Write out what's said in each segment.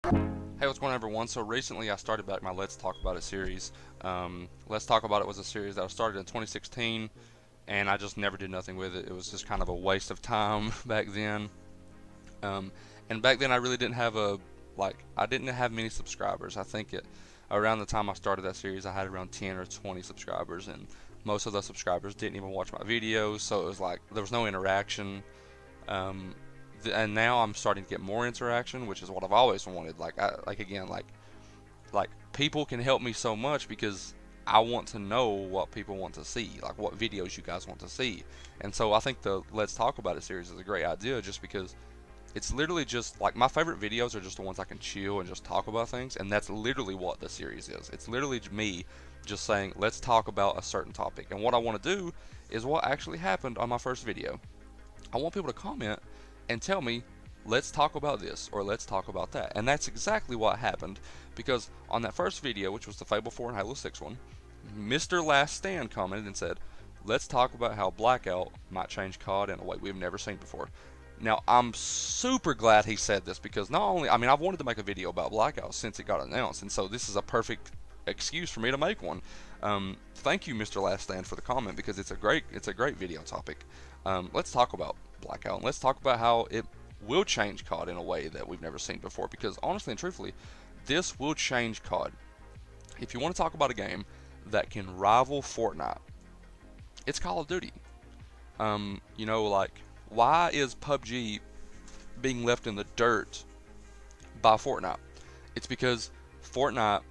Hey, what's going on, everyone? So recently I started back my Let's Talk About It series. Let's Talk About It was a series that I started in 2016, and I just never did nothing with it. It was just kind of a waste of time back then. Um, and back then I really didn't have I didn't have many subscribers. I think around the time I started that series I had around 10 or 20 subscribers, and most of those subscribers didn't even watch my videos, so it was like there was no interaction. Um, and now I'm starting to get more interaction, which is what I've always wanted. Like people can help me so much because I want to know what people want to see, like what videos you guys want to see. And so I think the Let's Talk About It series is a great idea, just because it's literally just like my favorite videos are just the ones I can chill and just talk about things, and that's literally what the series is. It's literally me just saying, let's talk about a certain topic. And what I want to do is what actually happened on my first video. I want people to comment and tell me, let's talk about this or let's talk about that. And that's exactly what happened, because on that first video, which was the Fable 4 and Halo 6 one, Mr. Last Stand commented and said, let's talk about how Blackout might change COD in a way we've never seen before. Now, I'm super glad he said this, because not only, I've wanted to make a video about Blackout since it got announced, and so this is a perfect excuse for me to make one. Thank you, Mr. Last Stand, for the comment, because it's a great video topic. Let's talk about Blackout, and let's talk about how it will change COD in a way that we've never seen before, because honestly and truthfully, this will change COD. If you want to talk about a game that can rival Fortnite, it's Call of Duty. Like, why is PUBG being left in the dirt by Fortnite? It's because Fortnite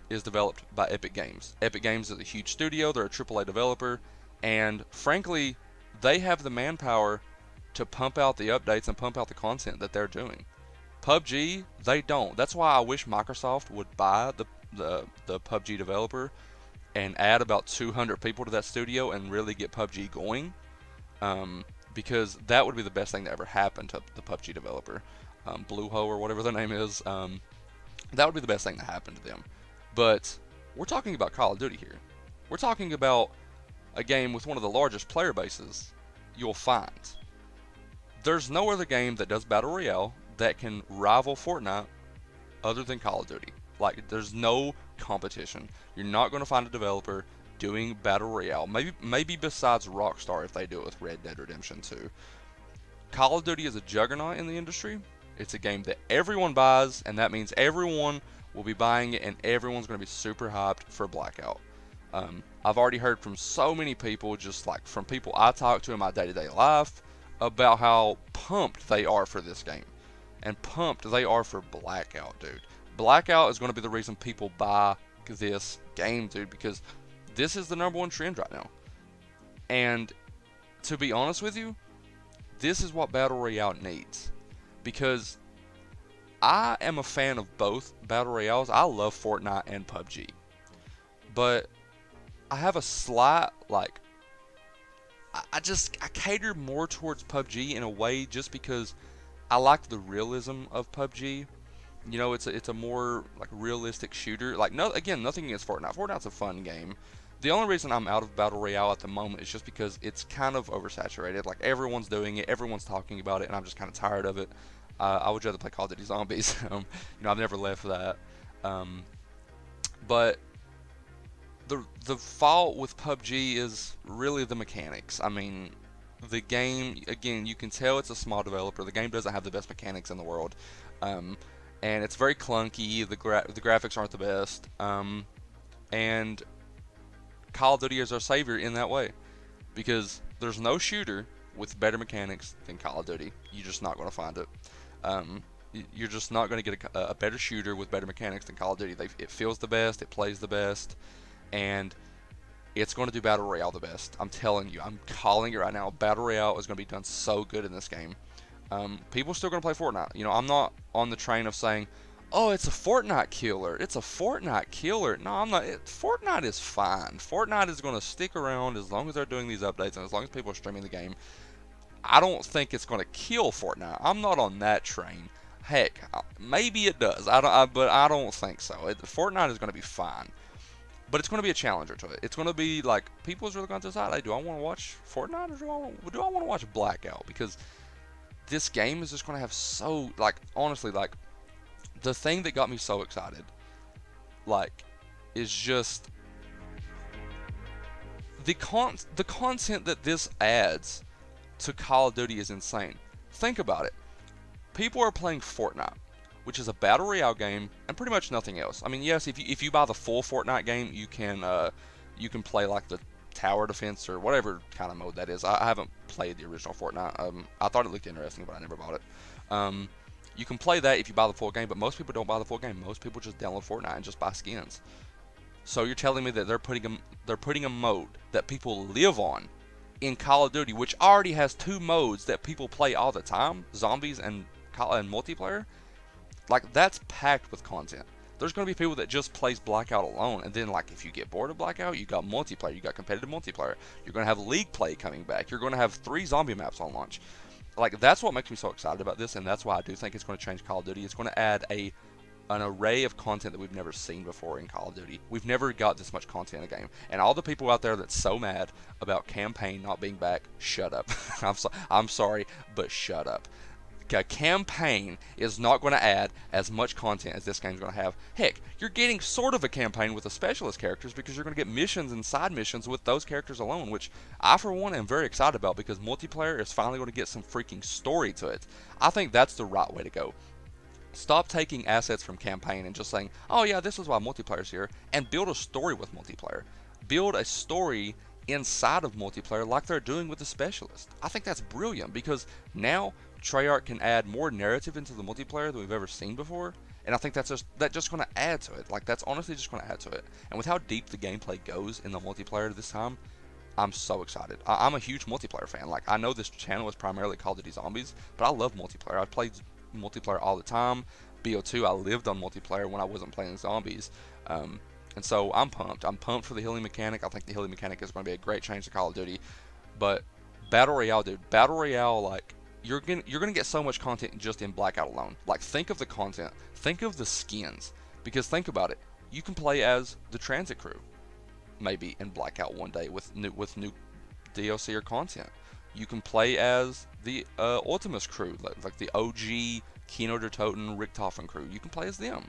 is developed by Epic Games. Epic Games is a huge studio, they're a AAA developer, and frankly, they have the manpower to pump out the updates and pump out the content that they're doing. PUBG, they don't. That's why I wish Microsoft would buy the PUBG developer and add about 200 people to that studio and really get PUBG going, because that would be the best thing that ever happened to the PUBG developer, Blueho or whatever their name is. That would be the best thing that happened to them. But we're talking about Call of Duty here. We're talking about a game with one of the largest player bases you'll find. There's no other game that does Battle Royale that can rival Fortnite other than Call of Duty. Like, there's no competition. You're not going to find a developer doing Battle Royale. Maybe besides Rockstar, if they do it with Red Dead Redemption 2. Call of Duty is a juggernaut in the industry. It's a game that everyone buys, and that means everyone will be buying it, and everyone's going to be super hyped for Blackout. I've already heard from so many people, just like from people I talk to in my day-to-day life, about how pumped they are for this game. And pumped they are for Blackout, dude. Blackout is going to be the reason people buy this game, dude, because this is the #1 trend right now. And to be honest with you, this is what Battle Royale needs. Because I am a fan of both Battle Royales. I love Fortnite and PUBG. But I have a slight, I cater more towards PUBG in a way, just because I like the realism of PUBG. It's a more like realistic shooter. Like, no, again, nothing against Fortnite. Fortnite's a fun game. The only reason I'm out of Battle Royale at the moment is just because it's kind of oversaturated. Like, everyone's doing it, everyone's talking about it, and I'm just kind of tired of it. I would rather play Call of Duty Zombies. I've never left that. But the fault with PUBG is really the mechanics. The game, again, you can tell it's a small developer. The game doesn't have the best mechanics in the world, and it's very clunky. The graphics aren't the best, and Call of Duty is our savior in that way, because there's no shooter with better mechanics than Call of Duty. You're just not going to find it. You're just not going to get a better shooter with better mechanics than Call of Duty. It feels the best, it plays the best, and it's going to do Battle Royale the best. I'm telling you, I'm calling it right now. Battle Royale is going to be done so good in this game. People are still going to play Fortnite. I'm not on the train of saying, oh, it's a Fortnite killer. It's a Fortnite killer. No, I'm not. Fortnite is fine. Fortnite is going to stick around as long as they're doing these updates and as long as people are streaming the game. I don't think it's going to kill Fortnite. I'm not on that train. Heck, maybe it does. But I don't think so. Fortnite is going to be fine. But it's going to be a challenger to it. It's going to be like, people's really going to decide, hey, do I want to watch Fortnite or do I want to watch Blackout? Because this game is just going to have honestly, the thing that got me so excited, like, is just the content that this adds to Call of Duty is insane. Think about it. People are playing Fortnite, which is a battle royale game and pretty much nothing else. I mean, yes, if you buy the full Fortnite game, you can play like the tower defense or whatever kind of mode that is. I haven't played the original Fortnite. I thought it looked interesting, but I never bought it. You can play that if you buy the full game, but most people don't buy the full game. Most people just download Fortnite and just buy skins. So you're telling me that they're putting a mode that people live on in Call of Duty, which already has two modes that people play all the time, zombies and multiplayer. Like, that's packed with content. There's going to be people that just plays Blackout alone, and then, like, if you get bored of Blackout, you got multiplayer, you got competitive multiplayer. You're going to have league play coming back. You're going to have 3 zombie maps on launch. Like, that's what makes me so excited about this, and that's why I do think it's going to change Call of Duty. It's going to add an array of content that we've never seen before in Call of Duty. We've never got this much content in a game. And all the people out there that's so mad about campaign not being back, shut up. I'm sorry, but shut up. A campaign is not going to add as much content as this game's going to have. Heck, you're getting sort of a campaign with the specialist characters because you're going to get missions and side missions with those characters alone, which I, for one, am very excited about because multiplayer is finally going to get some freaking story to it. I think that's the right way to go. Stop taking assets from campaign and just saying, oh yeah, this is why multiplayer's here, and build a story with multiplayer. Build a story inside of multiplayer like they're doing with the specialist. I think that's brilliant because now Treyarch can add more narrative into the multiplayer than we've ever seen before, and I think that's just going to add to it. Like, that's honestly just going to add to it. And with how deep the gameplay goes in the multiplayer this time, I'm so excited. I'm a huge multiplayer fan. Like, I know this channel is primarily Call of Duty Zombies, but I love multiplayer. I played multiplayer all the time. BO2, I lived on multiplayer when I wasn't playing zombies. And so I'm pumped. I'm pumped for the healing mechanic. I think the healing mechanic is going to be a great change to Call of Duty. But Battle Royale, dude. Battle Royale, like, you're gonna get so much content just in Blackout alone. Like, think of the content. Think of the skins. Because think about it. You can play as the transit crew, maybe in Blackout one day with new DLC or content. You can play as the Ultimus crew, like the OG Kino der Toten Richtofen crew. You can play as them.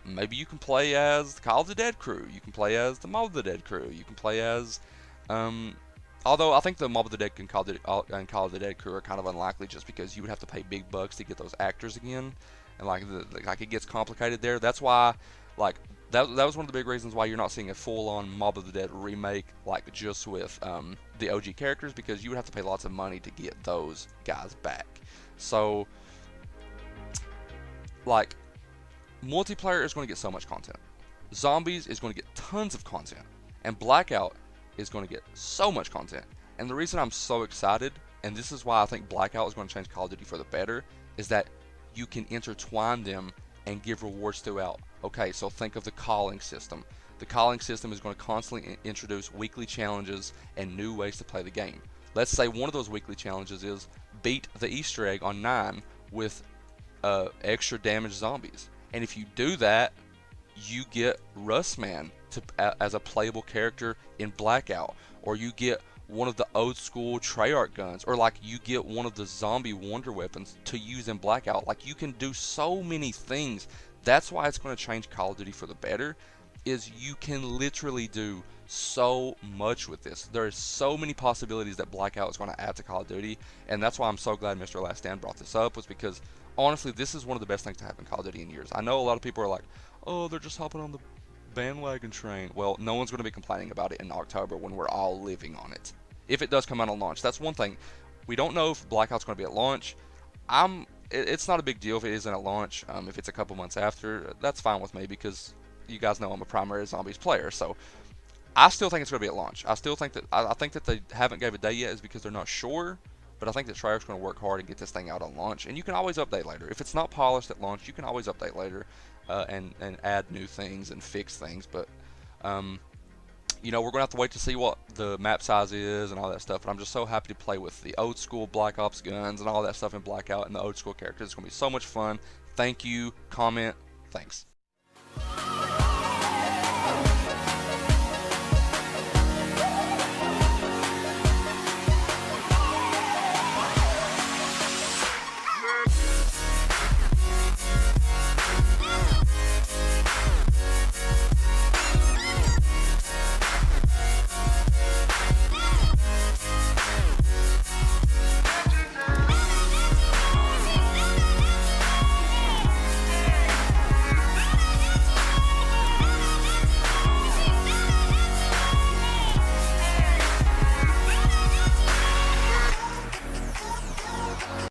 Maybe you can play as the Call of the Dead crew. You can play as the Mob of the Dead crew. You can play as although I think the Mob of the Dead and Call of the Dead crew are kind of unlikely just because you would have to pay big bucks to get those actors again, and like it gets complicated there. That's why, like, that was one of the big reasons why you're not seeing a full-on Mob of the Dead remake, like just with the OG characters, because you would have to pay lots of money to get those guys back. So, like, multiplayer is going to get so much content. Zombies is going to get tons of content, and Blackout is going to get so much content. And the reason I'm so excited, and this is why I think Blackout is going to change Call of Duty for the better, is that you can intertwine them and give rewards throughout. Okay, so think of the calling system. The calling system is going to constantly introduce weekly challenges and new ways to play the game. Let's say one of those weekly challenges is beat the Easter egg on 9 with extra damaged zombies. And if you do that, you get Rustman as a playable character in Blackout, or you get one of the old school Treyarch guns, or like you get one of the zombie wonder weapons to use in Blackout. Like, you can do so many things. That's why it's going to change Call of Duty for the better, is you can literally do so much with this. There's so many possibilities that Blackout is going to add to Call of Duty, and that's why I'm so glad Mr. Last Stand brought this up, was because honestly, this is one of the best things to happen in Call of Duty in years. I know a lot of people are like, oh, they're just hopping on the bandwagon train. Well, no one's going to be complaining about it in October when we're all living on it. If it does come out on launch, that's one thing. We don't know if Blackout's going to be at launch. It's not a big deal if it isn't at launch. If it's a couple months after, that's fine with me because you guys know I'm a primary zombies player. So I still think it's going to be at launch. I still think that I think that they haven't gave a date yet is because they're not sure. But I think that Treyarch's going to work hard and get this thing out on launch. And you can always update later. If it's not polished at launch, you can always update later and add new things and fix things. But, you know, we're going to have to wait to see what the map size is and all that stuff. But I'm just so happy to play with the old school Black Ops guns and all that stuff in Blackout and the old school characters. It's going to be so much fun. Thank you. Comment. Thanks.